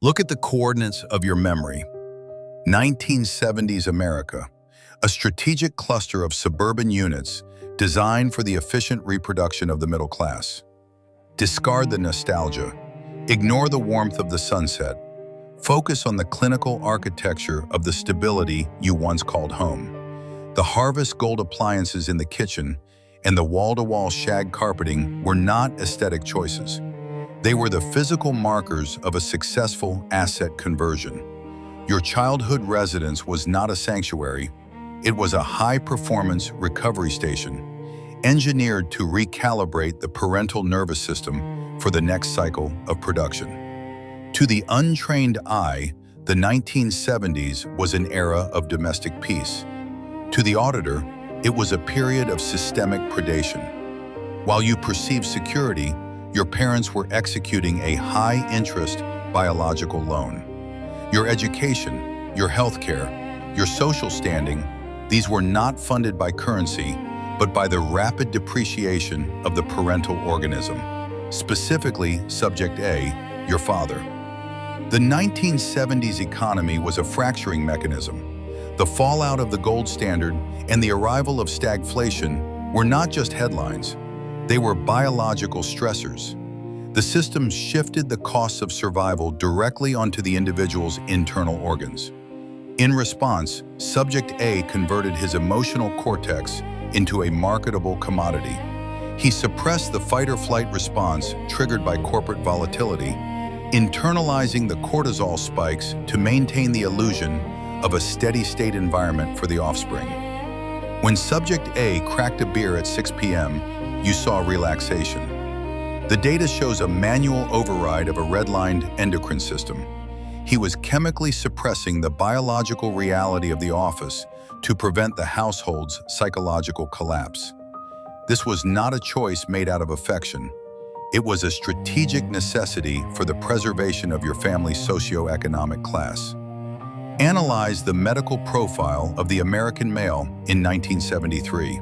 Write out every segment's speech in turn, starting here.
Look at the coordinates of your memory. 1970s America, a strategic cluster of suburban units designed for the efficient reproduction of the middle class. Discard the nostalgia. Ignore the warmth of the sunset. Focus on the clinical architecture of the stability you once called home. The harvest gold appliances in the kitchen and the wall-to-wall shag carpeting were not aesthetic choices. They were the physical markers of a successful asset conversion. Your childhood residence was not a sanctuary. It was a high-performance recovery station, engineered to recalibrate the parental nervous system for the next cycle of production. To the untrained eye, the 1970s was an era of domestic peace. To the auditor, it was a period of systemic predation. While you perceived security, your parents were executing a high-interest biological loan. Your education, your healthcare, your social standing, these were not funded by currency, but by the rapid depreciation of the parental organism, specifically Subject A, your father. The 1970s economy was a fracturing mechanism. The fallout of the gold standard and the arrival of stagflation were not just headlines. They were biological stressors. The system shifted the costs of survival directly onto the individual's internal organs. In response, Subject A converted his emotional cortex into a marketable commodity. He suppressed the fight-or-flight response triggered by corporate volatility, internalizing the cortisol spikes to maintain the illusion of a steady-state environment for the offspring. When Subject A cracked a beer at 6 p.m., you saw relaxation. The data shows a manual override of a redlined endocrine system. He was chemically suppressing the biological reality of the office to prevent the household's psychological collapse. This was not a choice made out of affection. It was a strategic necessity for the preservation of your family's socioeconomic class. Analyze the medical profile of the American male in 1973.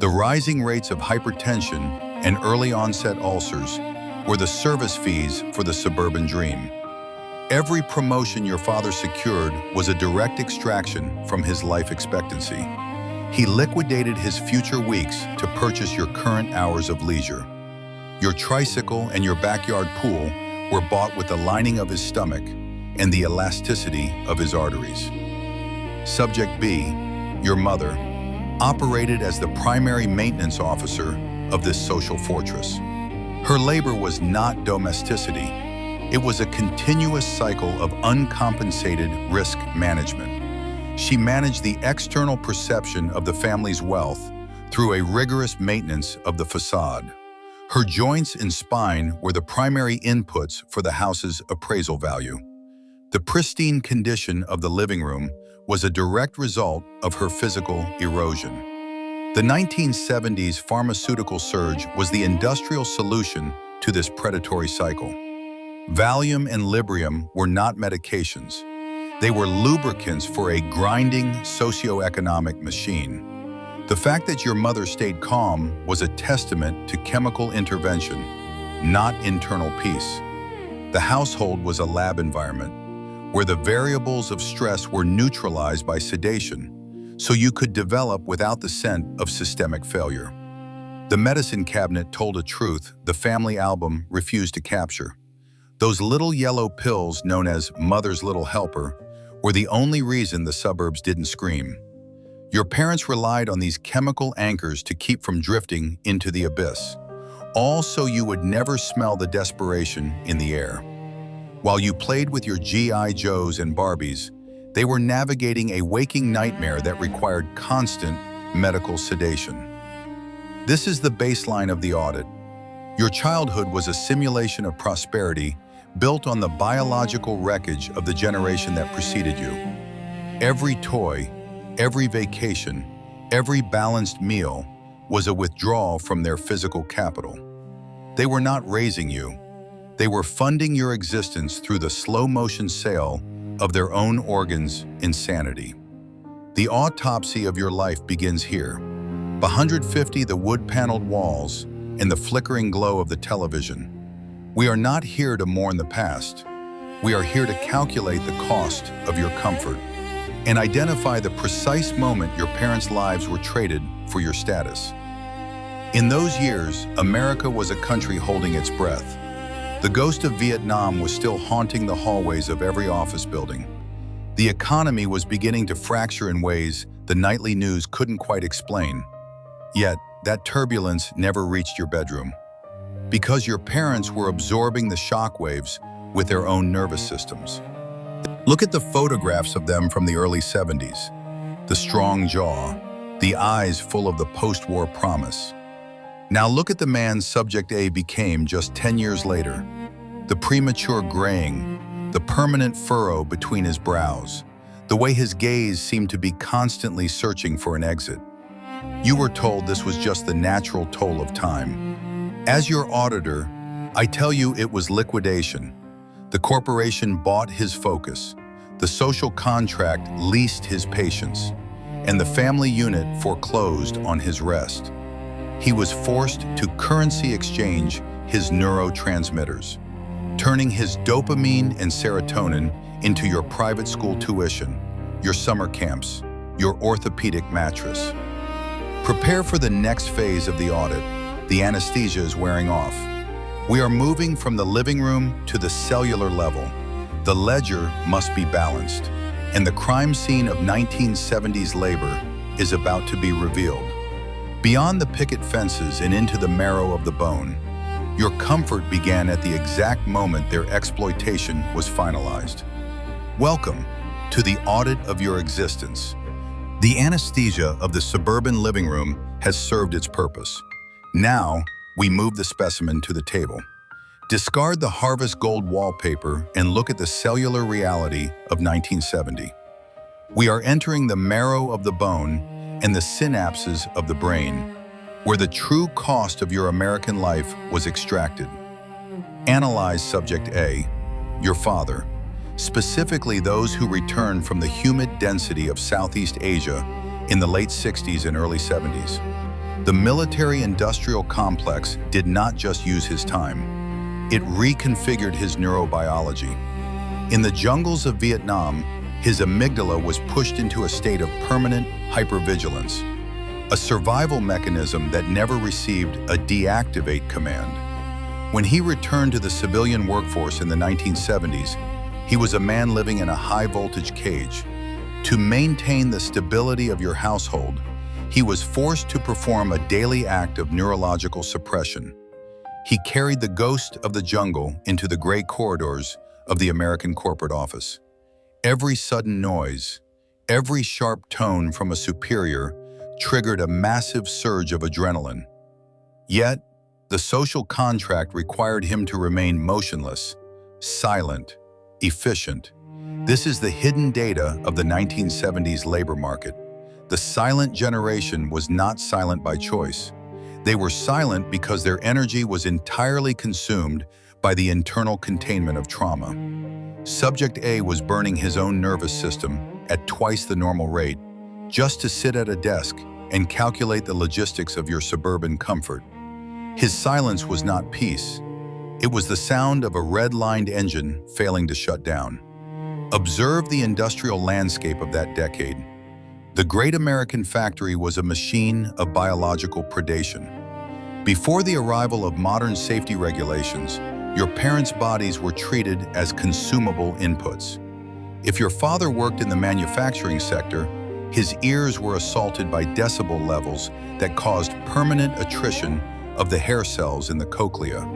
The rising rates of hypertension and early onset ulcers were the service fees for the suburban dream. Every promotion your father secured was a direct extraction from his life expectancy. He liquidated his future weeks to purchase your current hours of leisure. Your tricycle and your backyard pool were bought with the lining of his stomach and the elasticity of his arteries. Subject B, your mother, operated as the primary maintenance officer of this social fortress. Her labor was not domesticity. It was a continuous cycle of uncompensated risk management. She managed the external perception of the family's wealth through a rigorous maintenance of the facade. Her joints and spine were the primary inputs for the house's appraisal value. The pristine condition of the living room was a direct result of her physical erosion. The 1970s pharmaceutical surge was the industrial solution to this predatory cycle. Valium and Librium were not medications. They were lubricants for a grinding socioeconomic machine. The fact that your mother stayed calm was a testament to chemical intervention, not internal peace. The household was a lab environment, where the variables of stress were neutralized by sedation, so you could develop without the scent of systemic failure. The medicine cabinet told a truth the family album refused to capture. Those little yellow pills known as Mother's Little Helper were the only reason the suburbs didn't scream. Your parents relied on these chemical anchors to keep from drifting into the abyss, all so you would never smell the desperation in the air. While you played with your G.I. Joes and Barbies, they were navigating a waking nightmare that required constant medical sedation. This is the baseline of the audit. Your childhood was a simulation of prosperity built on the biological wreckage of the generation that preceded you. Every toy, every vacation, every balanced meal was a withdrawal from their physical capital. They were not raising you. They were funding your existence through the slow-motion sale of their own organs' insanity. The autopsy of your life begins here. 150 the wood-paneled walls and the flickering glow of the television. We are not here to mourn the past. We are here to calculate the cost of your comfort and identify the precise moment your parents' lives were traded for your status. In those years, America was a country holding its breath. The ghost of Vietnam was still haunting the hallways of every office building. The economy was beginning to fracture in ways the nightly news couldn't quite explain. Yet, that turbulence never reached your bedroom, because your parents were absorbing the shockwaves with their own nervous systems. Look at the photographs of them from the early 70s. The strong jaw, the eyes full of the post-war promise. Now look at the man Subject A became just 10 years later. The premature graying, the permanent furrow between his brows, the way his gaze seemed to be constantly searching for an exit. You were told this was just the natural toll of time. As your auditor, I tell you it was liquidation. The corporation bought his focus. The social contract leased his patience. And the family unit foreclosed on his rest. He was forced to currency exchange his neurotransmitters, turning his dopamine and serotonin into your private school tuition, your summer camps, your orthopedic mattress. Prepare for the next phase of the audit. The anesthesia is wearing off. We are moving from the living room to the cellular level. The ledger must be balanced, and the crime scene of 1970s labor is about to be revealed. Beyond the picket fences and into the marrow of the bone, your comfort began at the exact moment their exploitation was finalized. Welcome to the audit of your existence. The anesthesia of the suburban living room has served its purpose. Now, we move the specimen to the table. Discard the harvest gold wallpaper and look at the cellular reality of 1970. We are entering the marrow of the bone and the synapses of the brain, where the true cost of your American life was extracted. Analyze Subject A, your father, specifically those who returned from the humid density of Southeast Asia in the late 60s and early 70s. The military-industrial complex did not just use his time. It reconfigured his neurobiology. In the jungles of Vietnam, his amygdala was pushed into a state of permanent hypervigilance, a survival mechanism that never received a deactivate command. When he returned to the civilian workforce in the 1970s, he was a man living in a high-voltage cage. To maintain the stability of your household, he was forced to perform a daily act of neurological suppression. He carried the ghost of the jungle into the gray corridors of the American corporate office. Every sudden noise, every sharp tone from a superior triggered a massive surge of adrenaline. Yet, the social contract required him to remain motionless, silent, efficient. This is the hidden data of the 1970s labor market. The silent generation was not silent by choice. They were silent because their energy was entirely consumed by the internal containment of trauma. Subject A was burning his own nervous system at twice the normal rate, just to sit at a desk and calculate the logistics of your suburban comfort. His silence was not peace. It was the sound of a red-lined engine failing to shut down. Observe the industrial landscape of that decade. The Great American Factory was a machine of biological predation. Before the arrival of modern safety regulations, your parents' bodies were treated as consumable inputs. If your father worked in the manufacturing sector, his ears were assaulted by decibel levels that caused permanent attrition of the hair cells in the cochlea.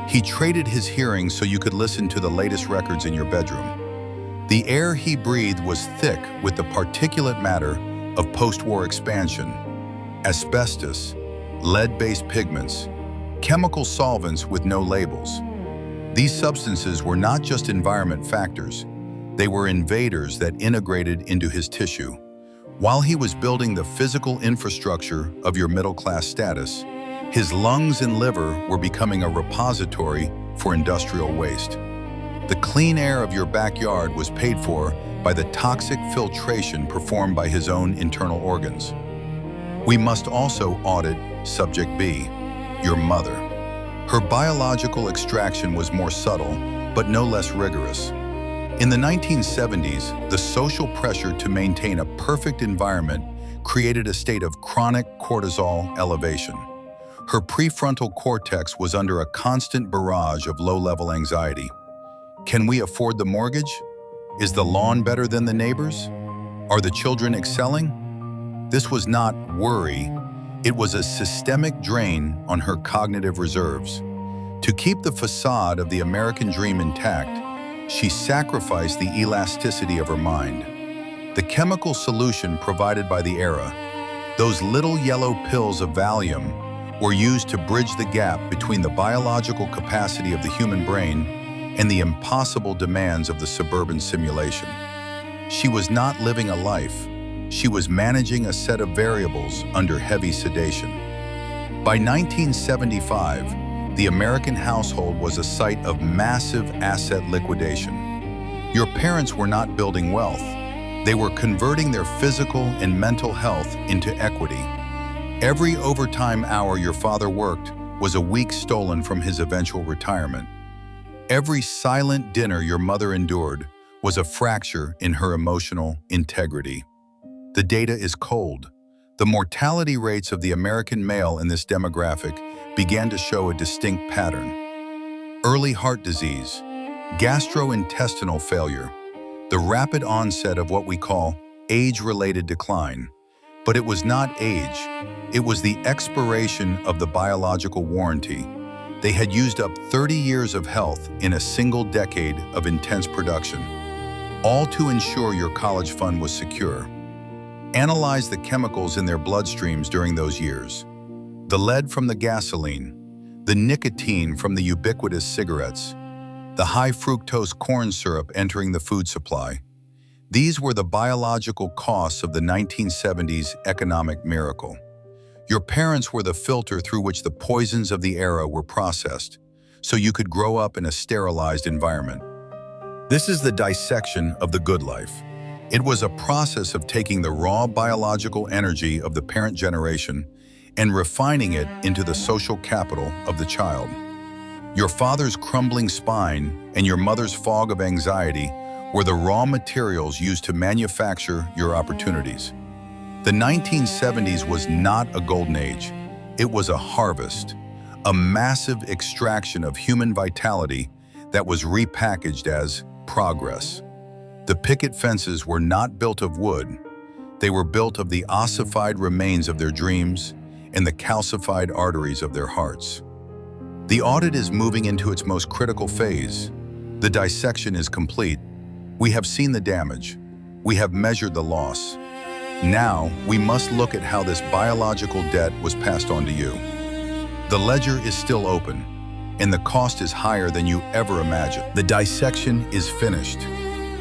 He traded his hearing so you could listen to the latest records in your bedroom. The air he breathed was thick with the particulate matter of post-war expansion, asbestos, lead-based pigments, chemical solvents with no labels. These substances were not just environment factors, they were invaders that integrated into his tissue. While he was building the physical infrastructure of your middle-class status, his lungs and liver were becoming a repository for industrial waste. The clean air of your backyard was paid for by the toxic filtration performed by his own internal organs. We must also audit Subject B, your mother. Her biological extraction was more subtle, but no less rigorous. In the 1970s, the social pressure to maintain a perfect environment created a state of chronic cortisol elevation. Her prefrontal cortex was under a constant barrage of low-level anxiety. Can we afford the mortgage? Is the lawn better than the neighbors? Are the children excelling? This was not worry, it was a systemic drain on her cognitive reserves. To keep the facade of the American dream intact, she sacrificed the elasticity of her mind. The chemical solution provided by the era, those little yellow pills of Valium, were used to bridge the gap between the biological capacity of the human brain and the impossible demands of the suburban simulation. She was not living a life. She was managing a set of variables under heavy sedation. By 1975, the American household was a site of massive asset liquidation. Your parents were not building wealth. They were converting their physical and mental health into equity. Every overtime hour your father worked was a week stolen from his eventual retirement. Every silent dinner your mother endured was a fracture in her emotional integrity. The data is cold. The mortality rates of the American male in this demographic began to show a distinct pattern. Early heart disease, gastrointestinal failure, the rapid onset of what we call age-related decline. But it was not age, it was the expiration of the biological warranty. They had used up 30 years of health in a single decade of intense production, all to ensure your college fund was secure. Analyze the chemicals in their bloodstreams during those years. The lead from the gasoline, the nicotine from the ubiquitous cigarettes, the high fructose corn syrup entering the food supply. These were the biological costs of the 1970s economic miracle. Your parents were the filter through which the poisons of the era were processed, so you could grow up in a sterilized environment. This is the dissection of the good life. It was a process of taking the raw biological energy of the parent generation and refining it into the social capital of the child. Your father's crumbling spine and your mother's fog of anxiety were the raw materials used to manufacture your opportunities. The 1970s was not a golden age. It was a harvest, a massive extraction of human vitality that was repackaged as progress. The picket fences were not built of wood. They were built of the ossified remains of their dreams and the calcified arteries of their hearts. The audit is moving into its most critical phase. The dissection is complete. We have seen the damage. We have measured the loss. Now, we must look at how this biological debt was passed on to you. The ledger is still open, and the cost is higher than you ever imagined. The dissection is finished.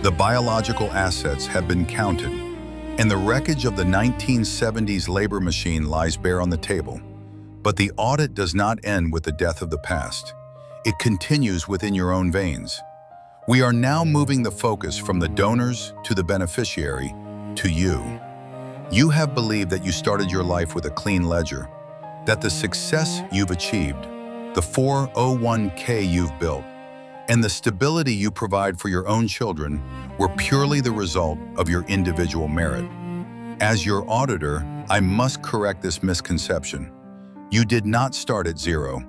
The biological assets have been counted, and the wreckage of the 1970s labor machine lies bare on the table. But the audit does not end with the death of the past. It continues within your own veins. We are now moving the focus from the donors to the beneficiary, to you. You have believed that you started your life with a clean ledger, that the success you've achieved, the 401k you've built, and the stability you provide for your own children were purely the result of your individual merit. As your auditor, I must correct this misconception. You did not start at zero.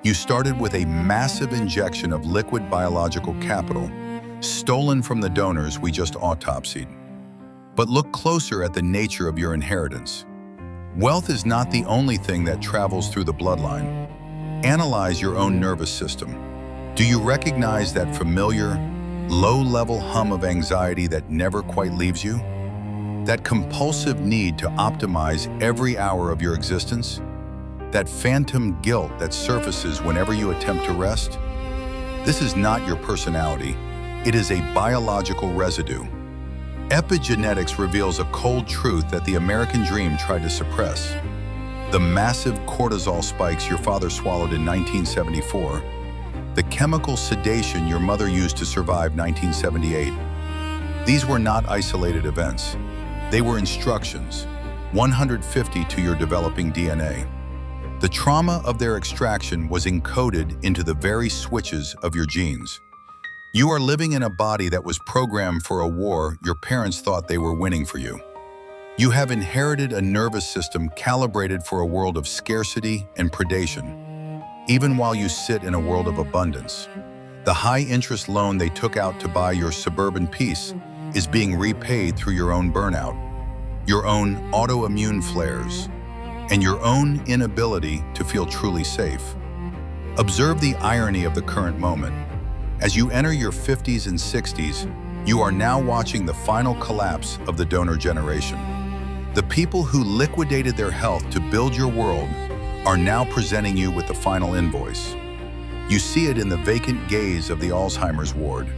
You started with a massive injection of liquid biological capital, stolen from the donors we just autopsied. But look closer at the nature of your inheritance. Wealth is not the only thing that travels through the bloodline. Analyze your own nervous system. Do you recognize that familiar, low-level hum of anxiety that never quite leaves you? That compulsive need to optimize every hour of your existence? That phantom guilt that surfaces whenever you attempt to rest? This is not your personality. It is a biological residue. Epigenetics reveals a cold truth that the American dream tried to suppress. The massive cortisol spikes your father swallowed in 1974, the chemical sedation your mother used to survive 1978. These were not isolated events. They were instructions, 150 to your developing DNA. The trauma of their extraction was encoded into the very switches of your genes. You are living in a body that was programmed for a war your parents thought they were winning for you. You have inherited a nervous system calibrated for a world of scarcity and predation, even while you sit in a world of abundance. The high-interest loan they took out to buy your suburban peace is being repaid through your own burnout, your own autoimmune flares, and your own inability to feel truly safe. Observe the irony of the current moment. As you enter your 50s and 60s, you are now watching the final collapse of the donor generation. The people who liquidated their health to build your world are now presenting you with the final invoice. You see it in the vacant gaze of the Alzheimer's ward,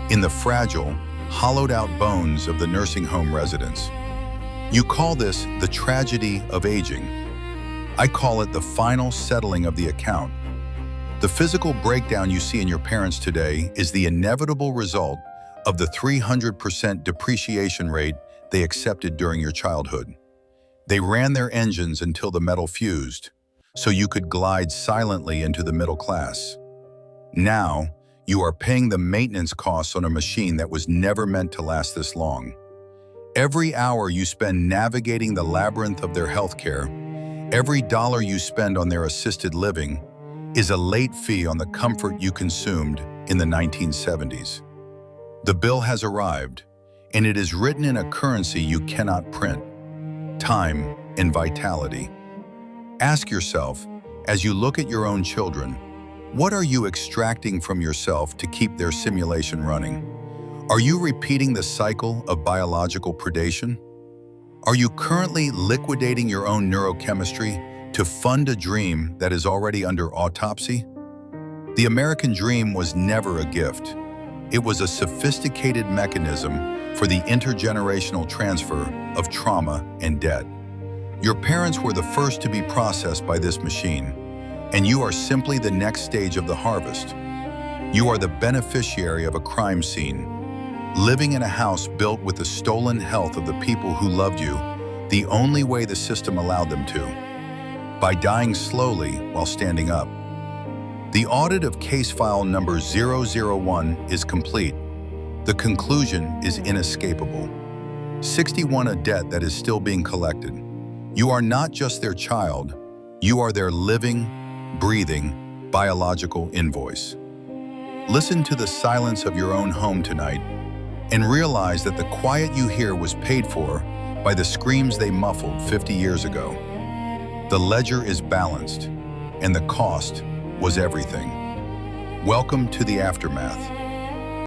in the fragile, hollowed-out bones of the nursing home residents. You call this the tragedy of aging. I call it the final settling of the account. The physical breakdown you see in your parents today is the inevitable result of the 300% depreciation rate they accepted during your childhood. They ran their engines until the metal fused, so you could glide silently into the middle class. Now, you are paying the maintenance costs on a machine that was never meant to last this long. Every hour you spend navigating the labyrinth of their healthcare, every dollar you spend on their assisted living, is a late fee on the comfort you consumed in the 1970s. The bill has arrived, and it is written in a currency you cannot print: time and vitality. Ask yourself, as you look at your own children, what are you extracting from yourself to keep their simulation running? Are you repeating the cycle of biological predation? Are you currently liquidating your own neurochemistry to fund a dream that is already under autopsy? The American dream was never a gift. It was a sophisticated mechanism for the intergenerational transfer of trauma and debt. Your parents were the first to be processed by this machine, and you are simply the next stage of the harvest. You are the beneficiary of a crime scene, living in a house built with the stolen health of the people who loved you the only way the system allowed them to, by dying slowly while standing up. The audit of case file number 001 is complete. The conclusion is inescapable. 61 a debt that is still being collected. You are not just their child, you are their living, breathing, biological invoice. Listen to the silence of your own home tonight and realize that the quiet you hear was paid for by the screams they muffled 50 years ago. The ledger is balanced, and the cost was everything. Welcome to the aftermath.